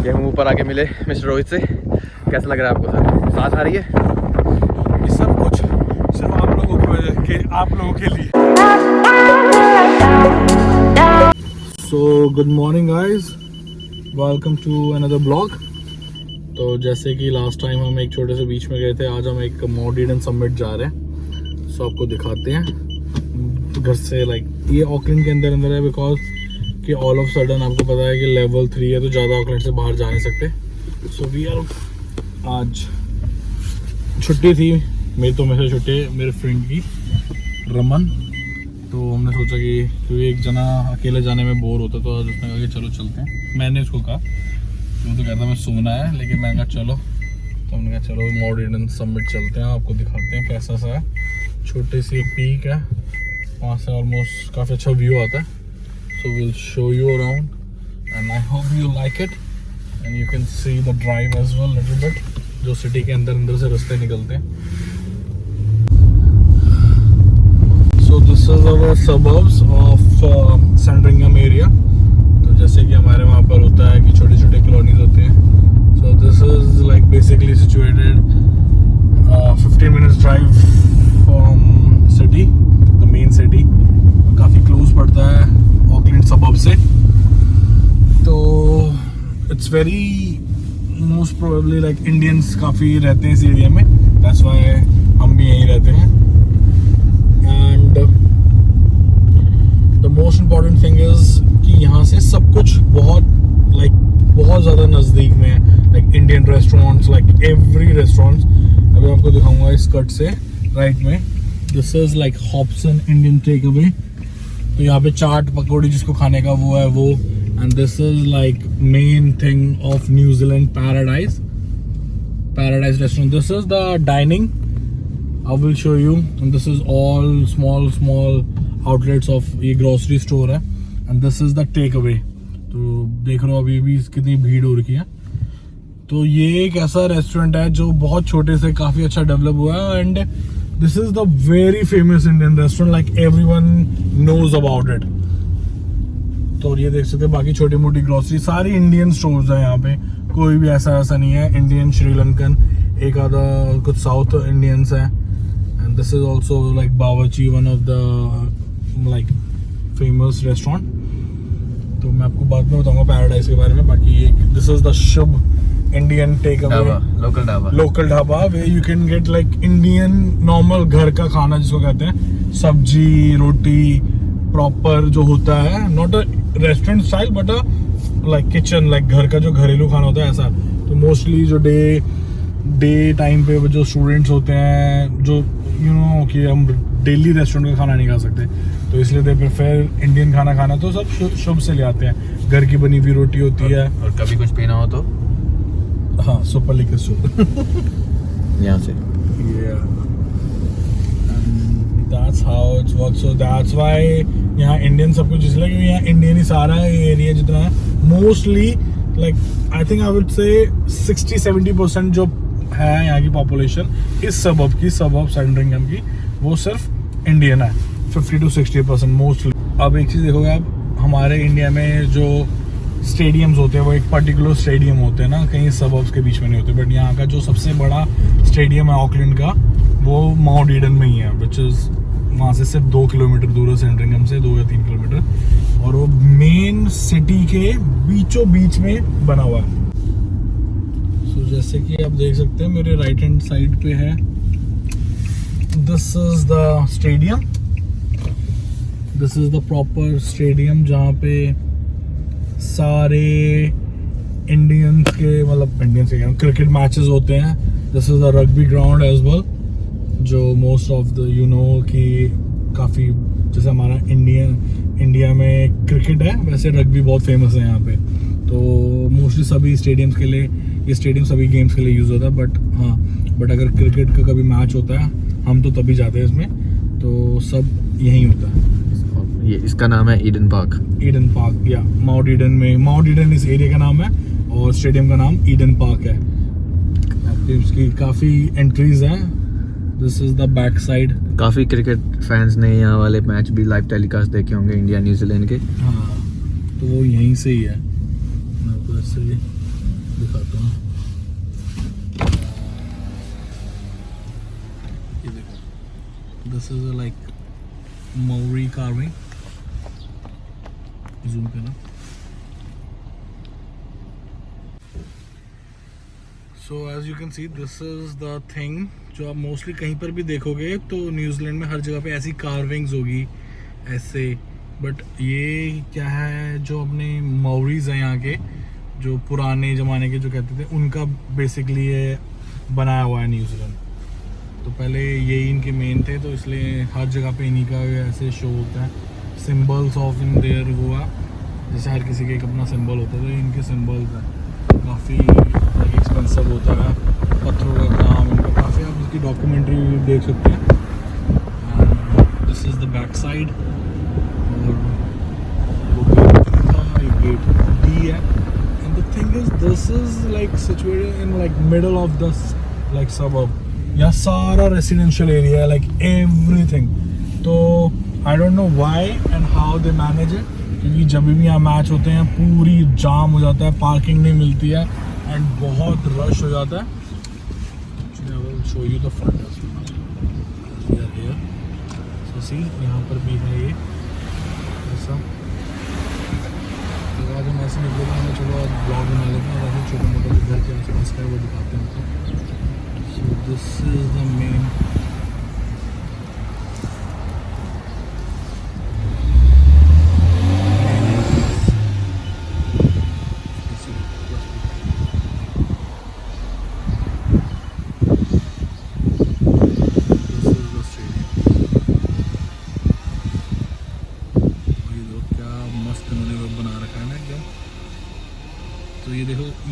कि हम ऊपर आके मिले मिस्टर रोहित से। कैसा लग रहा है आपको सर? सांस आ रही है? ये सब कुछ सिर्फ आप लोगों के लिए। So good morning guys, welcome to another blog. तो जैसे कि लास्ट टाइम हम एक छोटे से बीच में गए थे, आज हम एक माउंटेन समिट जा रहे हैं। सो आपको दिखाते हैं घर से। लाइक ये ऑकलैंड के अंदर है, बिकॉज कि ऑल ऑफ सडन आपको पता है कि लेवल 3 है, तो ज़्यादा ऑकलैंड से बाहर जा नहीं सकते। सो वी आर, आज छुट्टी थी मेरी, तो मेरे छुट्टी मेरे फ्रेंड की रमन। तो हमने सोचा कि क्योंकि एक जना अकेले जाने में बोर होता, तो आज उसने कहा कि चलो चलते हैं। मैंने उसको कहा, वो तो कहता मैं सोना है, लेकिन मैंने कहा चलो। तो हमने कहा चलो माउंटेन समिट चलते हैं, आपको दिखाते हैं कैसा सा है। छोटी सी एक पीक है, वहाँ से ऑलमोस्ट काफ़ी अच्छा व्यू आता है। So will show you around and I hope you like it and you can see the drive as well little bit, जो सिटी के अंदर से रास्ते निकलते हैं। So this is our suburbs of Sandringham area। तो जैसे कि हमारे वहाँ पर होता है कि छोटे छोटे कॉलोनीज होते हैं। So this is like basically situated 15 minutes drive from city, the main city। काफ़ी क्लोज पड़ता है ऑकलैंड सबब से। तो it's very most probably like Indians काफ़ी रहते हैं इस एरिया में, that's why हम भी यहीं रहते हैं। And the most important thing is कि यहाँ से सब कुछ बहुत ज़्यादा नज़दीक में है। Like Indian restaurants, like every restaurants. अभी आपको दिखाऊंगा इस कट से राइट में। This is like Hobson Indian tech away. तो यहाँ पे चाट पकौड़ी जिसको खाने का वो है वो। And this is like main thing of New Zealand, paradise restaurant. This is the dining, I will show you, and this is all small outlets of ये grocery store है, and this is the takeaway। तो देख रहे हो अभी भी कितनी भीड़ हो रखी है। तो ये एक ऐसा रेस्टोरेंट है जो बहुत छोटे से काफ़ी अच्छा डेवलप हुआ है, and this is the very famous Indian restaurant, like everyone knows about it. तो ये देख सकते हैं, बाकी छोटी मोटी ग्रोसरी सारी इंडियन स्टोर्स है यहाँ पे, कोई भी ऐसा नहीं है। इंडियन, श्रीलंकन, एक आधा कुछ साउथ इंडियंस है। And this is also like Bawarchi, one of the like famous restaurant। तो मैं आपको बाद में बताऊंगा पैराडाइज के बारे में। बाकी ये this is the Shubh Indian tech away, local dhaba where you can get like Indian normal घर का खाना जिसको कहते हैं, सब्जी रोटी प्रॉपर जो होता है, not a restaurant style but a like kitchen, like घर का जो घरेलू खाना होता है ऐसा। तो मोस्टली जो डे टाइम पे जो स्टूडेंट्स होते हैं, जो कि हम डेली रेस्टोरेंट का खाना नहीं खा सकते, तो इसलिए दे प्रेफर इंडियन खाना तो सब शुभ से ले आते हैं। घर की बनी हुई रोटी होती है, और कभी कुछ पीना हो तो हाँ, सुपर लिखित सूप यहाँ से। That's how it works। So that's why यहाँ इंडियन सब कुछ, इसलिए क्योंकि यहाँ इंडियन ही सारा एरिया जितना है, mostly like I think I would say 60-70% जो है यहाँ की पॉपुलेशन इस सबब सैंडरिंघम की, वो सिर्फ इंडियन है। 50-60% मोस्टली। अब एक चीज़ देखोगे आप, हमारे इंडिया में जो स्टेडियम्स होते हैं वो एक पर्टिकुलर स्टेडियम होते हैं ना, कहीं सबब्स के बीच में नहीं होते। बट यहाँ का जो सबसे बड़ा स्टेडियम है ऑकलैंड का, वो माउंट ईडन में ही है, विच इज़ वहाँ से सिर्फ 2 किलोमीटर दूर है, सैंडरिंघम से 2 या 3 किलोमीटर। और वो मेन सिटी के बीचों बीच में बना हुआ है। तो जैसे कि आप देख सकते हैं मेरे राइट हैंड साइड पे है, this is the stadium. This is the proper stadium जहाँ पे सारे इंडियंस के, मतलब इंडियंस के क्रिकेट मैचेस होते हैं। This is the rugby ground as well, जो मोस्ट ऑफ द कि काफ़ी, जैसे हमारा इंडिया में क्रिकेट है, वैसे रग्बी बहुत फेमस है यहाँ पे। तो मोस्टली सभी स्टेडियम्स के लिए, ये स्टेडियम सभी गेम्स के लिए यूज़ होता है। बट अगर क्रिकेट का कभी मैच होता है, हम तो तभी जाते हैं इसमें, तो सब यहीं होता है। ये इसका नाम है ईडन पार्क या माउंट ईडन इस एरिया का नाम है, और स्टेडियम का नाम ईडन पार्क है। इसकी काफ़ी एंट्रीज हैं। This is the back side. काफ़ी क्रिकेट फैंस ने यहाँ वाले मैच भी लाइव टेलीकास्ट देखे होंगे, इंडिया न्यूजीलैंड के। हाँ, तो वो यहीं से ही है। दिखाता हूँ। ये देखो, this is like Maori carving. Zoom करना। So as you can see, this is the thing जो आप मोस्टली कहीं पर भी देखोगे तो न्यूजीलैंड में हर जगह पे ऐसी कार्विंग्स होगी ऐसे, बट ये क्या है, जो अपने मौरीज हैं यहाँ के, जो पुराने ज़माने के जो कहते थे, उनका बेसिकली ये बनाया हुआ है न्यूजीलैंड। तो पहले यही इनके मेन थे, तो इसलिए हर जगह पे इन्हीं का ऐसे शो होता है, symbols of in their Goa, जैसे हर किसी के एक अपना सिंबल होता है, तो इनके सिंबल्स हैं। काफ़ी एक्सपेंसिव होता है, पत्थरों का काम इनका काफ़ी, आप इसकी डॉक्यूमेंट्री देख सकते हैं। This is the back side, और वो गेट डी है। And the thing is this is like situated in like middle of the like suburb. यहाँ सारा रेसिडेंशियल एरिया है, लाइक एवरीथिंग। तो I don't know why and how they manage it, क्योंकि जब भी यहाँ मैच होते हैं पूरी जाम हो जाता है, पार्किंग नहीं मिलती है एंड बहुत रश हो जाता है। I will show you the front here. So see, यहाँ पर भी है ये ऐसा। तो आज हम ऐसे निकले थे, हमें चलो आज ब्लॉग बना लेते हैं, और ऐसे छोटे मोटे घर के आसपास का वो दिखाते हैं। So this is the main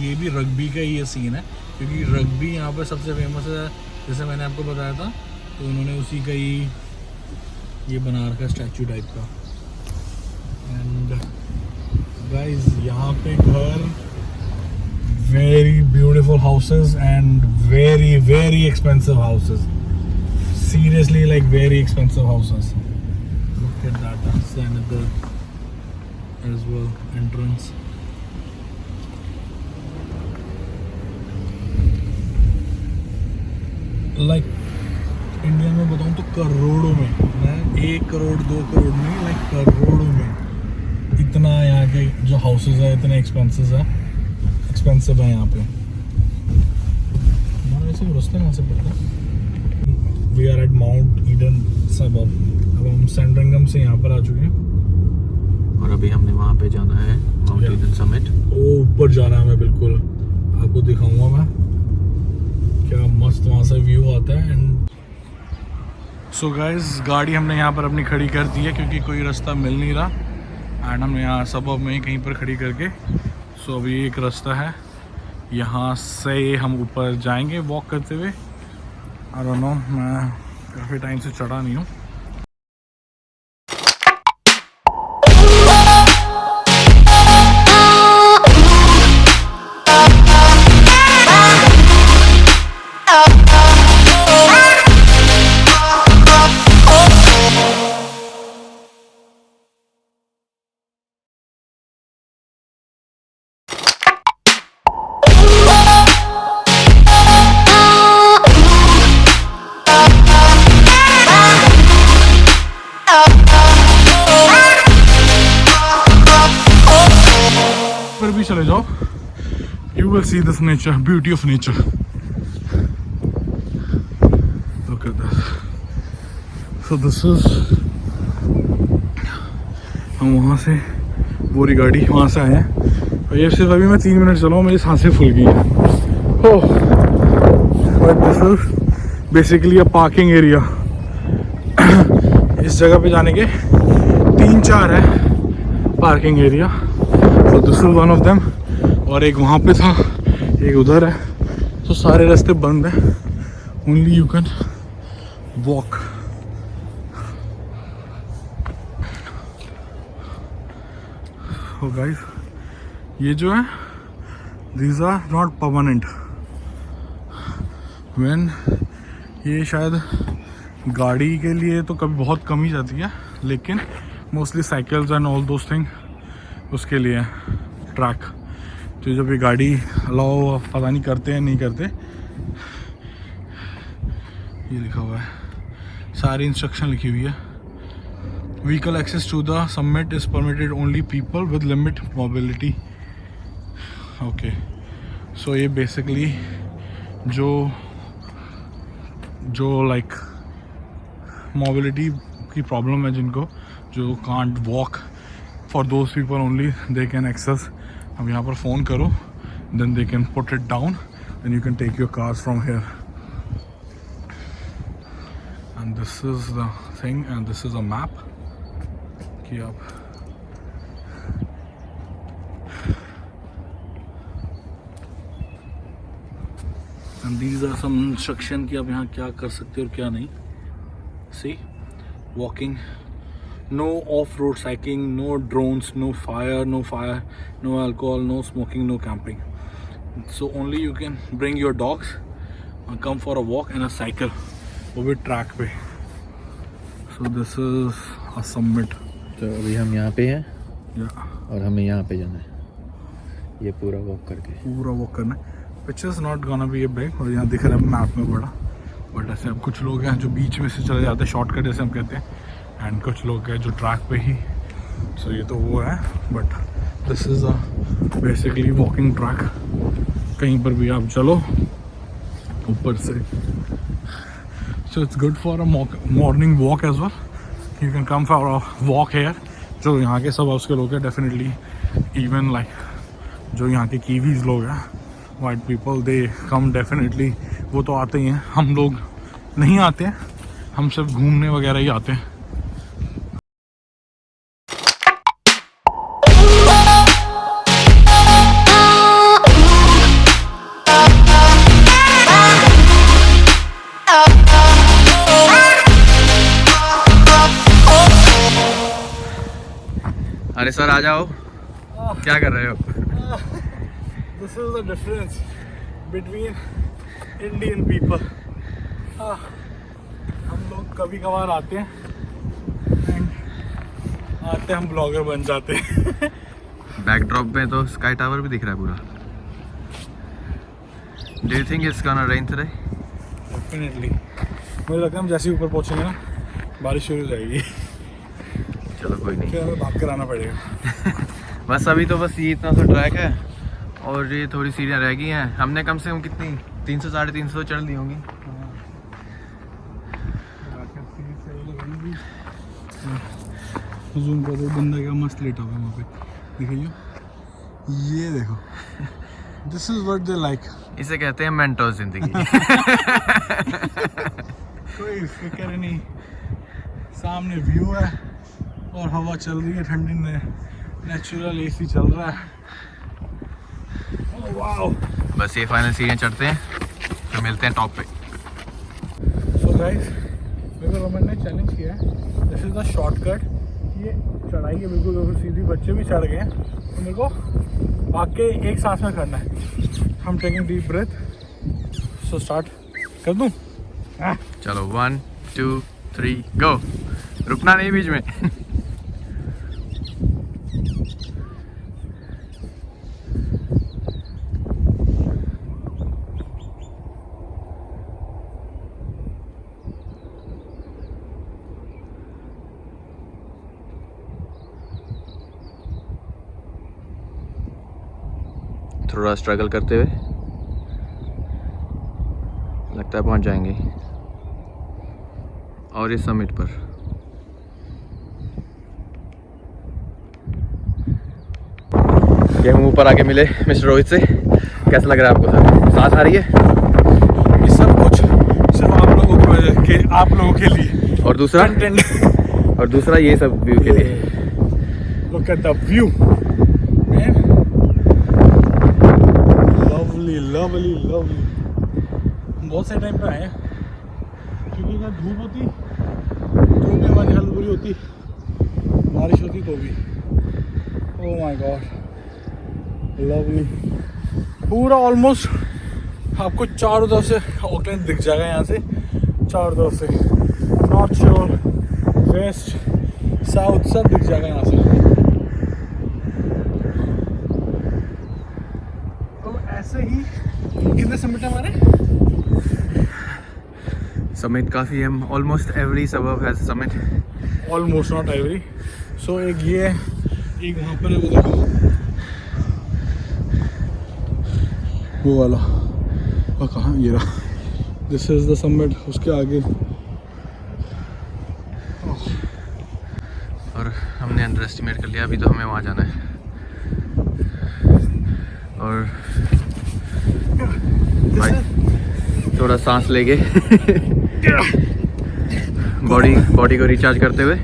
ये भी रग्बी का ही ये सीन है, क्योंकि रग्बी यहाँ पर सबसे फेमस है, जैसे मैंने आपको बताया था। तो उन्होंने उसी का ही ये बना रखा है, स्टैचू टाइप का। एंड गाइस, यहाँ पे घर, very beautiful houses and very very expensive houses, seriously like very expensive houses. Look at that, that's another as well entrance. Like India में बताऊँ तो करोड़ों में, मैं 1 करोड़ 2 करोड़ नहीं, लाइक करोड़ों में इतना यहाँ के जो हाउसेस है इतने एक्सपेंसिव है यहाँ पे। हमारा वैसे रास्ता कहाँ से पड़ता है? We are at Mount Eden suburb. अब हम सैंड्रिंघम से यहाँ पर आ चुके हैं, और अभी हमने वहाँ पे जाना है माउंट ईडन समिट। ऊपर जाना है, मैं बिल्कुल आपको दिखाऊंगा मैं, क्या मस्त वहाँ से व्यू आता है। एंड सो गाइस, गाड़ी हमने यहाँ पर अपनी खड़ी कर दी है, क्योंकि कोई रास्ता मिल नहीं रहा, एंड हमने यहाँ सबर्ब में ही कहीं पर खड़ी करके। सो अभी एक रास्ता है, यहाँ से हम ऊपर जाएंगे वॉक करते हुए। आई डोंट नो, मैं काफ़ी टाइम से चढ़ा नहीं हूँ। भी चले जाओ, you will see this nature, beauty of nature. Look at this. So this is, हम वहाँ से पूरी गाड़ी वहाँ से आए हैं, और ये सिर्फ अभी मैं 3 मिनट चला हूँ, मेरी सांसें फूल गई हैं। Oh, but this is basically a parking area. इस जगह पे जाने के 3-4 है पार्किंग एरिया। तो this is one of them, और एक वहाँ पे था, एक उधर है। तो सारे रास्ते बंद हैं, ओनली यू कैन वॉक। तो गाइस, ये जो है, these are not permanent. When ये शायद गाड़ी के लिए तो कभी बहुत कम ही जाती है, लेकिन mostly cycles and all those thing उसके लिए ट्रैक। तो जब ये गाड़ी अलाउ पता नहीं करते हैं नहीं करते, ये लिखा हुआ है, सारी इंस्ट्रक्शन लिखी हुई है। Vehicle access to the summit is permitted only people with limit mobility. Okay, so ये बेसिकली जो लाइक मोबिलिटी की प्रॉब्लम है, जिनको जो can't walk, for those people only they can access. अब यहाँ पर फ़ोन करो, then they can put it down, then you can take your cars from here. And this is the thing, and this is a map कि आप and these are some instruction कि आप यहाँ क्या कर सकते हो और क्या नहीं। सी, walking, no off-road cycling, no drones, no fire, no alcohol, no smoking, no camping. So only you can bring your dogs and come for a walk and a cycle, वो भी ट्रैक पे। So this is a summit. तो अभी हम यहाँ पे हैं Yeah. और हमें यहाँ पे जाना है, ये पूरा वॉक करके। पूरा वॉक करना है। Pictures not gonna be a big, और यहाँ दिख रहा है मैप में बड़ा, बट ऐसे अब कुछ लोग हैं जो बीच में से चले जाते हैं, शॉर्टकट जैसे हम कहते हैं, एंड कुछ लोग हैं जो ट्रैक पे ही। सो ये तो वो है, but this is a basically walking track. कहीं पर भी आप चलो ऊपर से। So it's good for a morning walk as well. You can come for a walk here. जो यहाँ के सब उसके लोग हैं डेफिनेटली, इवन लाइक जो यहाँ के कीवीज लोग हैं, वाइट पीपल, दे कम डेफिनेटली। वो तो आते ही हैं, हम लोग नहीं आते हैं, हम सिर्फ घूमने वगैरह ही आते हैं। अरे सर आ जाओ, क्या कर रहे हो? This is the difference between Indian people. हम लोग कभी कभार आते हैं एंड आते हम ब्लॉगर बन जाते हैं। बैकड्रॉप में तो स्काई टावर भी दिख रहा है पूरा। Do you think it's gonna rain today? Definitely मुझे लगता है हम जैसे ही ऊपर पहुँचेंगे ना, बारिश शुरू हो जाएगी। चलो कोई नहीं, फिर हमें भाग कर आना पड़ेगा। बस अभी तो बस ये इतना सा ट्रैक है और ये थोड़ी सीढ़ियाँ रह गई हैं। हमने कम से कम कितनी 300 साढ़े 300 चढ़ ली होंगी। जूम कर दो, बंदा क्या मस्त लेटा हुआ है वहाँ पे, देखिए ये देखो। This is what they like. इसे कहते हैं मेंटोस जिंदगी। कोई फिक्र नहीं, सामने व्यू है और हवा चल रही है ठंडी में, नेचुरल एसी चल रहा है। वाओ, बस ये फाइनल सीढ़ियाँ चढ़ते हैं तो मिलते हैं टॉप पे। सो गाइस, मेरे को रोमन ने चैलेंज किया है, दिस इज द शॉर्टकट। ये चढ़ाई है बिल्कुल सीधी, बच्चे भी चढ़ गए हैं, तो मेरे को भाग के एक सांस में करना है। हम taking deep breath. So start कर दूँ? चलो 1 2 3 गो। रुकना नहीं बीच में। थोड़ा स्ट्रगल करते हुए लगता है पहुंच जाएंगे और इस समिट पर। ये हम ऊपर आके मिले मिस्टर रोहित से। कैसा लग रहा है आपको सर? सांस आ रही है? ये सब कुछ सिर्फ आप लोगों की वजह के, आप लोगों के लिए। और दूसरा कंटेंट। और दूसरा ये सब व्यू के लिए। Look at the view, lovely lovely lovely. बहुत से टाइम पे आए हैं क्योंकि अगर धूप होती तो भी हमारी हालत बुरी होती, बारिश होती तो भी। Oh my God, lovely. पूरा ऑलमोस्ट आपको चारों तरफ से ऑकलैंड दिख जाएगा यहाँ से, चारों तरफ से। नॉर्थ शोर, वेस्ट, साउथ सब दिख जाएगा यहाँ से। ऐसे ही कितने समिट है हमारे? समिट काफ़ी है, ऑलमोस्ट एवरी सबब है summit. Almost not every. So एक ये है, एक वहाँ पर है, वो देखो वो वाला, और कहाँ ये रहा, दिस इज द समिट। उसके आगे और हमने अंडर एस्टिमेट कर लिया, अभी तो हमें वहाँ जाना है। और भाई थोड़ा सांस लेके बॉडी को रिचार्ज करते हुए,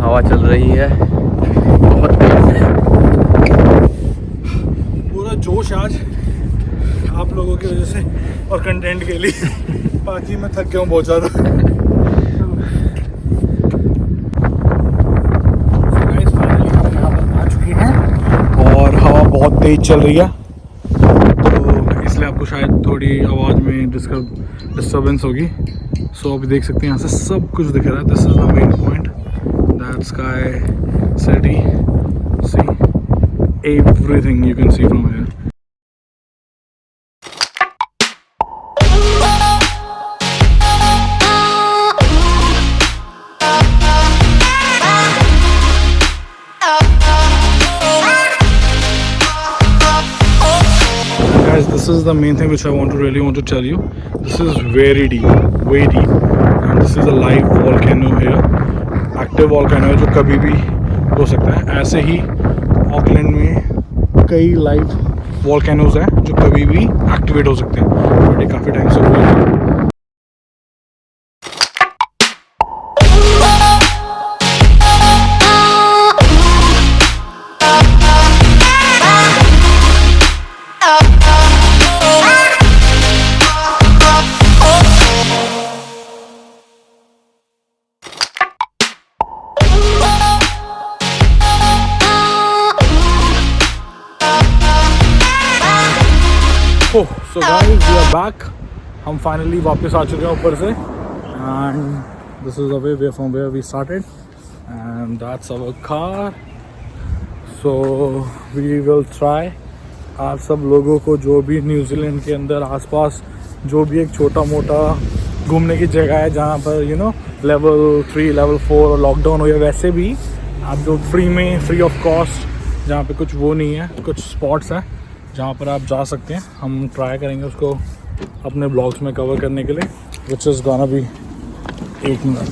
हवा चल रही है बहुत तेज। पूरा जोश आज आप लोगों की वजह से और कंटेंट के लिए। बाकी मैं थक गया हूँ बहुत ज़्यादा। आ चुके हैं और हवा बहुत तेज चल रही है, तो इसलिए आपको शायद थोड़ी आवाज़ में डिस्टर्बेंस होगी। सो अभी देख सकते हैं यहाँ से सब कुछ दिख रहा है। This is the main point, that sky city, see everything you can C from here. Guys, this is the main thing which I really want to tell you. This is very deep, way deep, and this is a live volcano here. Active volcano है जो कभी भी हो सकता है। ऐसे ही Auckland में कई लाइव वॉल्केनोज हैं जो कभी भी एक्टिवेट हो सकते हैं, बट ये काफ़ी टाइम से हुआ है। Oh, so guys, we are back. हम फाइनली वापस आ चुके हैं ऊपर से, and this is the way from where we started, and that's our car. So we will try आप सब लोगों को जो भी न्यूजीलैंड के अंदर आसपास जो भी एक छोटा मोटा घूमने की जगह है जहाँ पर लेवल 3 लेवल 4 और लॉकडाउन हो, या वैसे भी आप जो फ्री ऑफ कॉस्ट जहाँ पे कुछ वो नहीं है, कुछ स्पॉट्स हैं जहाँ पर आप जा सकते हैं। हम ट्राई करेंगे उसको अपने ब्लॉग्स में कवर करने के लिए, which is gonna be 1 minute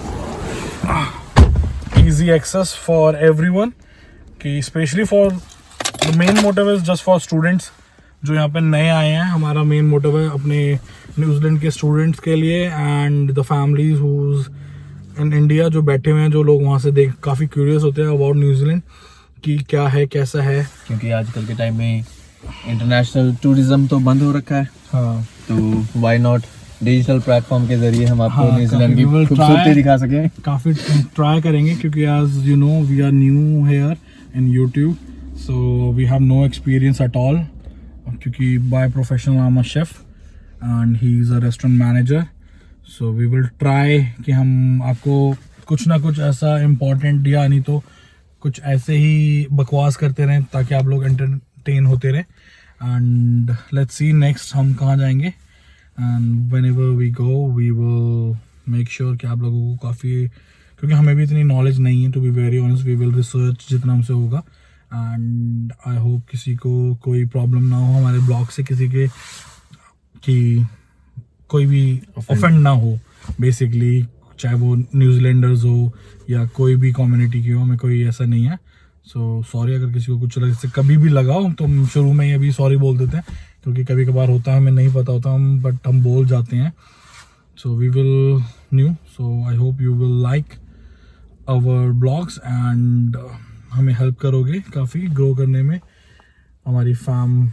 easy access for everyone, कि specially for the main motive is just for students जो यहाँ पे नए आए हैं। हमारा मेन मोटिव है अपने न्यूजीलैंड के स्टूडेंट्स के लिए, and the families who's in India जो बैठे हुए हैं, जो लोग वहाँ से देख काफ़ी क्यूरियस होते हैं अबाउट न्यूजीलैंड कि क्या है कैसा है, क्योंकि आजकल के टाइम में इंटरनेशनल टूरिज्म तो बंद हो रखा है। हाँ, तो व्हाई नॉट डिजिटल प्लेटफॉर्म के जरिए हम आपको हाँ, न्यूजीलैंड की खूबसूरती दिखा सकें। काफ़ी ट्राई करेंगे, क्योंकि as you know we are new here in YouTube, so we have no experience at all, क्योंकि by professional I am a chef and he is a restaurant manager. So we will try कि हम आपको कुछ ना कुछ ऐसा important, या नहीं तो कुछ ऐसे ही बकवास करते रहें ताकि आप लोग एंटरटेन होते रहें। एंड लेट्स सी नेक्स्ट हम कहाँ जाएंगे, and whenever we go we will make sure कि आप लोगों को काफ़ी, क्योंकि हमें भी इतनी नॉलेज नहीं है, to be very honest, we will research जितना हमसे होगा। एंड आई होप किसी को कोई प्रॉब्लम ना हो हमारे ब्लॉग से, किसी के कि कोई भी ऑफेंड ना हो बेसिकली, चाहे वो न्यूजीलैंडर्स हो या कोई भी कम्युनिटी की हो, हमें कोई ऐसा नहीं है। सो सॉरी अगर किसी को कुछ जैसे कभी भी लगा हो, तो हम शुरू में ही अभी सॉरी बोल देते हैं, क्योंकि कभी कभार होता है हमें नहीं पता होता, बट हम बोल जाते हैं। So we will new, so I hope you will like our blogs, and हमें हेल्प करोगे काफ़ी ग्रो करने में। हमारी फैम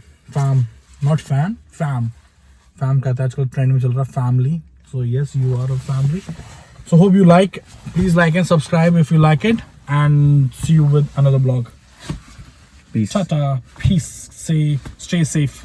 कहता है आजकल ट्रेंड में चल रहा है family, so yes you are a family. So hope you like, please like and subscribe if you like it, and see you with another vlog. Peace. Tata, peace, stay safe.